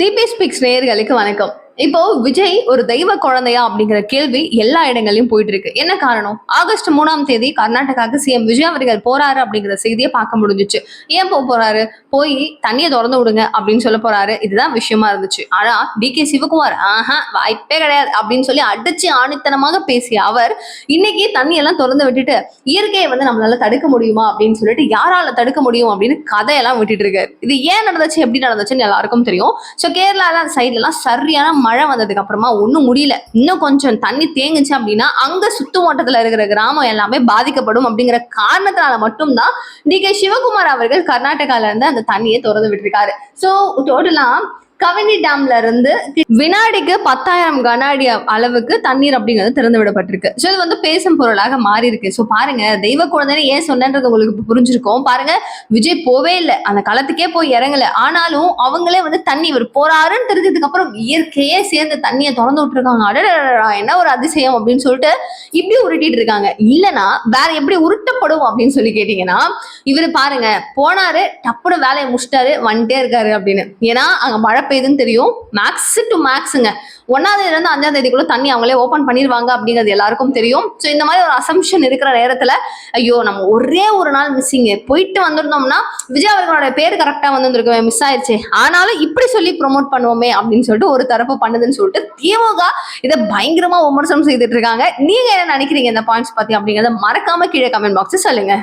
DP speaks நேயர்களுக்கு வணக்கம். இப்போ விஜய் ஒரு தெய்வ குழந்தையா அப்படிங்கிற கேள்வி எல்லா இடங்களையும் போயிட்டு இருக்கு. என்ன காரணம்? ஆகஸ்ட் 3ஆம் தேதி கர்நாடகாவுக்கு சிஎம் விஜய் அவர்கள் போறாரு அப்படிங்கிற செய்தியை பார்க்க முடிஞ்சுச்சு. ஏன் போறாரு? போய் தண்ணியை திறந்து விடுங்க அப்படின்னு சொல்ல போறாரு. இதுதான் விஷயமா இருந்துச்சு. ஆனா டி.கே. சிவகுமார் வாய்ப்பே கிடையாது அப்படின்னு சொல்லி அடிச்சு ஆணித்தனமாக பேசிய அவர் இன்னைக்கு தண்ணி எல்லாம் திறந்து விட்டுட்டு இயற்கையை நம்மளால தடுக்க முடியுமா அப்படின்னு சொல்லிட்டு யாரால தடுக்க முடியும் அப்படின்னு கதையெல்லாம் விட்டுட்டு இருக்காரு. இது ஏன் நடந்துச்சு, எப்படி நடந்துச்சுன்னு எல்லாருக்கும் தெரியும். சோ கேரளால அந்த சைட்ல எல்லாம் சரியான மழை வந்ததுக்கு அப்புறமா ஒன்னும் முடியல, இன்னும் கொஞ்சம் தண்ணி தேங்குச்சு அப்படின்னா அங்க சுத்து வட்டத்துல இருக்கிற கிராமம் எல்லாமே பாதிக்கப்படும் அப்படிங்கிற காரணத்தினால மட்டும்தான் டி.கே. சிவகுமார் அவர்கள் கர்நாடகால இருந்து அந்த தண்ணியை திறந்து விட்டுருக்காரு. சோ டோட்டலா கவினி டேம்ல இருந்து வினாடிக்கு 10,000 கன அடி அளவுக்கு தண்ணீர் அப்படிங்கிறது திறந்து விடப்பட்டிருக்கு. சோ இது பேசும் பொருளாக மாறி இருக்கு. சோ பாருங்க, தெய்வ குழந்தைன்னு ஏன் சொன்னது உங்களுக்கு புரிஞ்சிருக்கும். பாருங்க, விஜய் போவே இல்லை, அந்த களத்துக்கே போய் இறங்கல. ஆனாலும் அவங்களே தண்ணி இவர் போறாருன்னு தெரிஞ்சதுக்கு அப்புறம் இயற்கையே சேர்ந்து தண்ணியை திறந்து விட்டுருக்காங்க. அடடா, என்ன ஒரு அதிசயம் அப்படின்னு சொல்லிட்டு இப்படி உருட்டிட்டு இருக்காங்க. இல்லைன்னா வேற எப்படி உருட்டப்படும் அப்படின்னு சொல்லி கேட்டீங்கன்னா, இவரு பாருங்க போனாரு, டப்புனு வேலையை முடிச்சிட்டாரு, வந்துட்டே இருக்காரு அப்படின்னு. ஏன்னா அங்க மழை பெய்யுதுன்னு தெரியும். மேக்ஸ் டு மேக்ஸுங்க 1ஆம் தேதியில இருந்து 5ஆம் தேதிக்குள்ள தண்ணி அவங்களே ஓபன் பண்ணிடுவாங்க அப்படிங்கிறது எல்லாருக்கும் தெரியும். ஸோ இந்த மாதிரி ஒரு அசம்ஷன் இருக்கிற நேரத்துல ஐயோ நம்ம ஒரே ஒரு நாள் மிஸ்ஸிங் போயிட்டு வந்திருந்தோம்னா விஜய் அவர்களோட பேர் கரெக்டா வந்திருக்கவே மிஸ் ஆயிடுச்சு, ஆனாலும் இப்படி சொல்லி ப்ரொமோட் பண்ணுவோமே அப்படின்னு சொல்லிட்டு ஒரு தரப்பு பண்ணுதுன்னு சொல்லிட்டு திமுக இதை பயங்கரமா விமர்சனம் செய்துட்டு இருக்காங்க. நீங்க என்ன நினைக்கிறீங்க இந்த பாயிண்ட்ஸ் பத்தி அப்படிங்கறத மறக்காம கீழே கமெண்ட் பாக்ஸ் சொல்லுங்க.